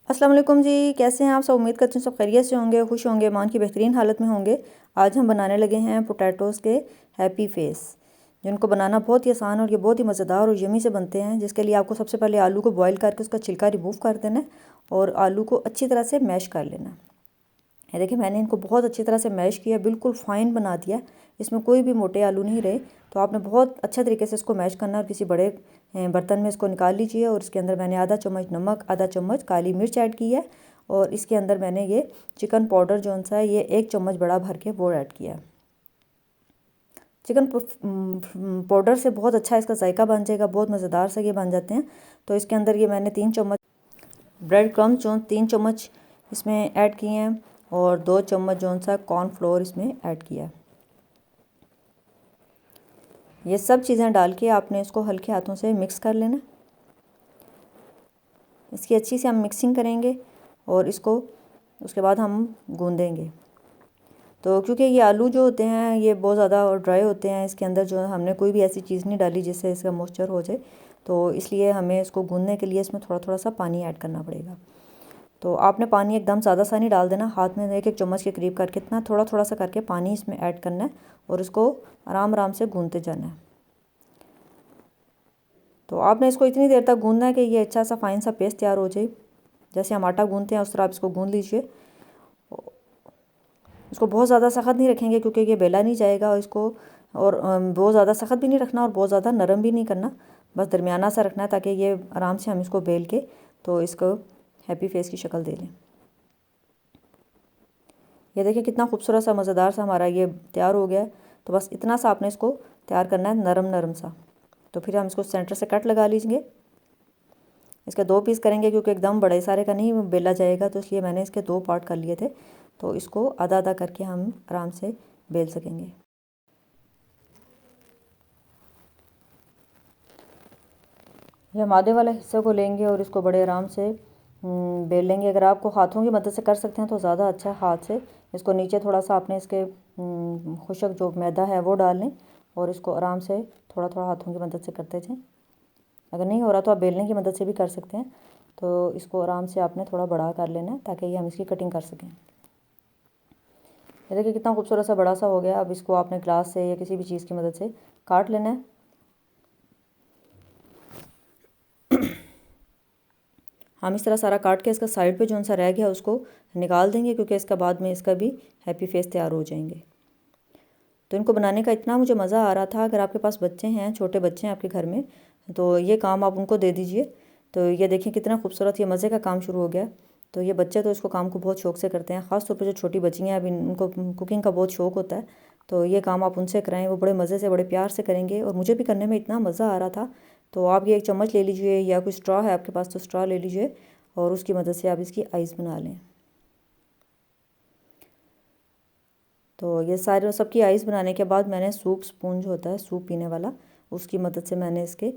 अस्सलाम वालेकुम जी। कैसे हैं आप सब? उम्मीद करती हूँ सब खैरियत से होंगे, खुश होंगे, ईमान की बेहतरीन हालत में होंगे। आज हम बनाने लगे हैं पोटैटोज़ के हैप्पी फेस, जिनको बनाना बहुत ही आसान और ये बहुत ही मज़ेदार और यमी से बनते हैं। जिसके लिए आपको सबसे पहले आलू को बॉईल करके उसका छिलका रिमूव कर देना है और आलू को अच्छी तरह से मैश कर लेना है। ये देखिए, मैंने इनको बहुत अच्छी तरह से मैश किया, बिल्कुल फ़ाइन बना दिया। इसमें कोई भी मोटे आलू नहीं रहे। तो आपने बहुत अच्छे तरीके से इसको मैश करना है और किसी बड़े बर्तन में इसको निकाल लीजिए। और इसके अंदर मैंने आधा चम्मच नमक, आधा चम्मच काली मिर्च ऐड की है। और इसके अंदर मैंने ये चिकन पाउडर जो सा है, ये 1 चम्मच बड़ा भर के वो ऐड किया है। चिकन पाउडर से बहुत अच्छा इसका जायका बन जाएगा, बहुत मज़ेदार से ये बन जाते हैं। तो इसके अंदर ये मैंने 3 चम्मच ब्रेड क्रम्स जो 3 चम्मच इसमें ऐड किए हैं और 2 चम्मच जो सा कॉर्नफ्लोर इसमें ऐड किया। ये सब चीज़ें डाल के आपने इसको हल्के हाथों से मिक्स कर लेना। इसकी अच्छी से हम मिक्सिंग करेंगे और इसको उसके बाद हम गूंदेंगे। तो क्योंकि ये आलू जो होते हैं ये बहुत ज़्यादा ड्राई होते हैं, इसके अंदर जो हमने कोई भी ऐसी चीज़ नहीं डाली जिससे इसका मॉइस्चर हो जाए, तो इसलिए हमें इसको गूंदने के लिए इसमें थोड़ा थोड़ा सा पानी ऐड करना पड़ेगा। तो आपने पानी एकदम ज़्यादा सा नहीं डाल देना, हाथ में 1-1 चम्मच के करीब करके इतना थोड़ा थोड़ा सा करके पानी इसमें ऐड करना है और इसको आराम आराम से गूंदते जाना है। तो आपने इसको इतनी देर तक गूंदना है कि ये अच्छा सा फाइन सा पेस्ट तैयार हो जाए। जैसे हम आटा गूंदते हैं उस तरह आप इसको गूंद लीजिए। इसको बहुत ज़्यादा सख्त नहीं रखेंगे क्योंकि ये बेला नहीं जाएगा इसको, और बहुत ज़्यादा सख्त भी नहीं रखना और बहुत ज़्यादा नरम भी नहीं करना, बस दरमियाना सा रखना है ताकि ये आराम से हम इसको बेल के तो इसको हैप्पी फेस की शक्ल दे लें। ये देखिए कितना खूबसूरत सा मज़ेदार सा हमारा ये तैयार हो गया है। तो बस इतना सा आपने इसको तैयार करना है, नरम नरम सा। तो फिर हम इसको सेंटर से कट लगा लीजिए। इसके 2 पीस करेंगे क्योंकि एकदम बड़े सारे का नहीं बेला जाएगा, तो इसलिए मैंने इसके 2 पार्ट कर लिए थे। तो इसको आधा आधा करके हम आराम से बेल सकेंगे। ये हम आधे वाले हिस्से को लेंगे और इसको बड़े आराम से बेल लेंगे। अगर आपको हाथों की मदद से कर सकते हैं तो ज़्यादा अच्छा है। हाथ से इसको नीचे थोड़ा सा आपने इसके खुशक जो मैदा है वो डाल लें और इसको आराम से थोड़ा थोड़ा हाथों की मदद से करते जाएं। अगर नहीं हो रहा तो आप बेलने की मदद से भी कर सकते हैं। तो इसको आराम से आपने थोड़ा बड़ा कर लेना है ताकि ये हम इसकी कटिंग कर सकें। ये देखिए कितना खूबसूरत सा बड़ा सा हो गया। अब इसको आपने ग्लास से या किसी भी चीज़ की मदद से काट लेना है। हम इस तरह सारा काट के इसका साइड पे जो सा रह गया उसको निकाल देंगे क्योंकि इसका बाद में इसका भी हैप्पी फेस तैयार हो जाएंगे। तो इनको बनाने का इतना मुझे मज़ा आ रहा था। अगर आपके पास बच्चे हैं, छोटे बच्चे हैं आपके घर में, तो ये काम आप उनको दे दीजिए। तो ये देखें कितना खूबसूरत ये मज़े का काम शुरू हो गया। तो ये बच्चे तो इसको काम को बहुत शौक से करते हैं, ख़ास तौर पे जो छोटी बच्चियाँ हैं, अभी उनको कुकिंग का बहुत शौक़ होता है। तो ये काम आप उनसे कराएं, वो बड़े मज़े से बड़े प्यार से करेंगे और मुझे भी करने में इतना मज़ा आ रहा था। तो आप ये 1 चम्मच ले लीजिए या कोई स्ट्रॉ है आपके पास तो स्ट्रॉ ले लीजिए और उसकी मदद से आप इसकी आइज़ बना लें। तो ये सारे सबकी आइज़ बनाने के बाद मैंने सूप स्पून जो होता है सूप पीने वाला, उसकी मदद से मैंने इसके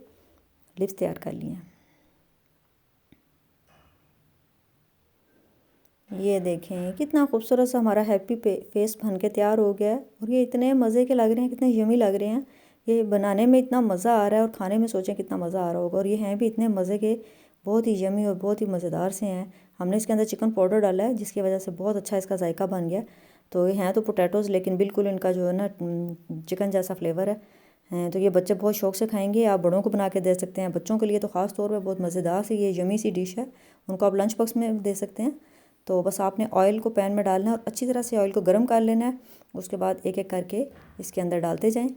लिप्स तैयार कर लिए हैं। ये देखें कितना खूबसूरत सा हमारा हैप्पी फेस बन के तैयार हो गया है और ये इतने मज़े के लग रहे हैं, कितने यमी लग रहे हैं। ये बनाने में इतना मज़ा आ रहा है और खाने में सोचें कितना मज़ा आ रहा होगा। और ये हैं भी इतने मज़े के, बहुत ही यमी और बहुत ही मज़ेदार से हैं। हमने इसके अंदर चिकन पाउडर डाला है जिसकी वजह से बहुत अच्छा इसका जायका बन गया। तो ये हैं तो पोटैटोज़ लेकिन बिल्कुल इनका जो है ना चिकन जैसा फ्लेवर है। तो ये बच्चे बहुत शौक से खाएंगे। आप बड़ों को बना के दे सकते हैं, बच्चों के लिए तो ख़ास तौर पर बहुत मज़ेदार सी ये यमी सी डिश है, उनको आप लंच बॉक्स में दे सकते हैं। तो बस आपने ऑयल को पैन में डालना है और अच्छी तरह से ऑयल को गर्म कर लेना है। उसके बाद एक एक करके इसके अंदर डालते जाएं।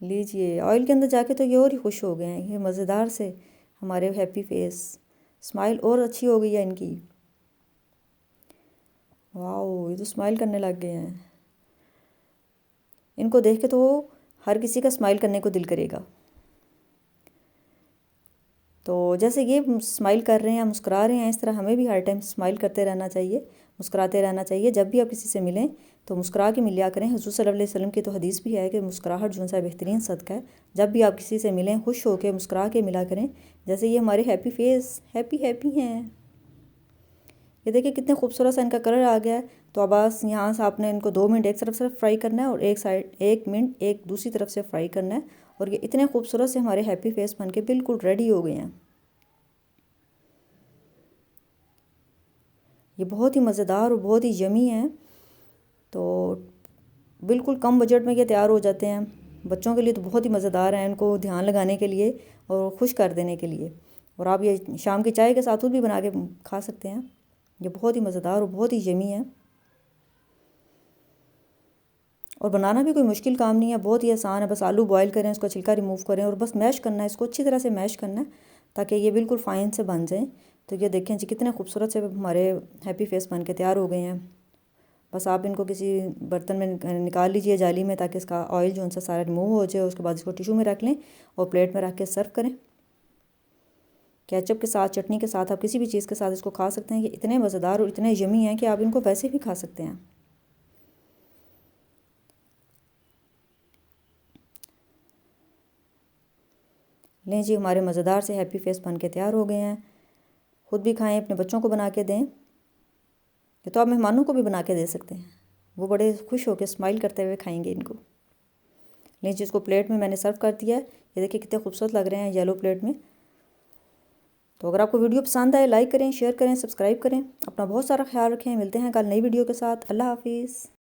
लीजिए, ऑयल के अंदर जाके तो ये और ही खुश हो गए हैं। ये मज़ेदार से हमारे हैप्पी फेस, स्माइल और अच्छी हो गई है इनकी। वाह, ये तो स्माइल करने लग गए हैं। इनको देख के तो हर किसी का स्माइल करने को दिल करेगा। तो जैसे ये स्माइल कर रहे हैं, मुस्कुरा रहे हैं, इस तरह हमें भी हर टाइम स्माइल करते रहना चाहिए, मुस्कुराते रहना चाहिए। जब भी आप किसी से मिलें तो मुस्कुरा के मिलिया करें। हुज़ूर सल्लल्लाहु अलैहि वसल्लम की तो हदीस भी है कि मुस्कुराहट जो सा बेहतरीन सदका है। जब भी आप किसी से मिलें खुश होकर मुस्कुरा के मिला करें। जैसे ये हमारे हैप्पी फेस हैप्पी हैप्पी हैं। ये देखिए कितने खूबसूरत सा इनका कलर आ गया है। तो अब बस यहाँ से आपने इनको 2 मिनट एक तरफ से फ्राई करना है और एक साइड 1 मिनट एक दूसरी तरफ से फ्राई करना है। और ये इतने खूबसूरत से हमारे हैप्पी फेस बन के बिल्कुल रेडी हो गए हैं। ये बहुत ही मज़ेदार और बहुत ही यमी हैं। तो बिल्कुल कम बजट में ये तैयार हो जाते हैं। बच्चों के लिए तो बहुत ही मज़ेदार हैं, इनको ध्यान लगाने के लिए और खुश कर देने के लिए। और आप ये शाम की चाय के साथ भी बना के खा सकते हैं। ये बहुत ही मज़ेदार और बहुत ही यमी है और बनाना भी कोई मुश्किल काम नहीं है, बहुत ही आसान है। बस आलू बॉईल करें, उसका छिलका रिमूव करें और बस मैश करना है, इसको अच्छी तरह से मैश करना है ताकि ये बिल्कुल फ़ाइन से बन जाएँ। तो ये देखें जी कितने खूबसूरत से हमारे हैप्पी फेस बन के तैयार हो गए हैं। बस आप इनको किसी बर्तन में निकाल लीजिए जाली में, ताकि इसका ऑयल जो उनसे सारा रिमूव हो जाए। उसके बाद इसको टिशू में रख लें और प्लेट में रख के सर्व करें। केचप के साथ, चटनी के साथ, आप किसी भी चीज़ के साथ इसको खा सकते हैं। ये इतने मज़ेदार और इतने यमी हैं कि आप इनको वैसे भी खा सकते हैं। लें जी, हमारे मज़ेदार से हैप्पी फेस बन के तैयार हो गए हैं। ख़ुद भी खाएं, अपने बच्चों को बना के दें। ये तो आप मेहमानों को भी बना के दे सकते हैं, वो बड़े खुश होकर स्माइल करते हुए खाएंगे इनको। लें जी, इसको प्लेट में मैंने सर्व कर दिया है। ये देखिए कितने खूबसूरत लग रहे हैं येलो प्लेट में। तो अगर आपको वीडियो पसंद आए, लाइक करें, शेयर करें, सब्सक्राइब करें। अपना बहुत सारा ख्याल रखें। मिलते हैं कल नई वीडियो के साथ। अल्लाह हाफिज़।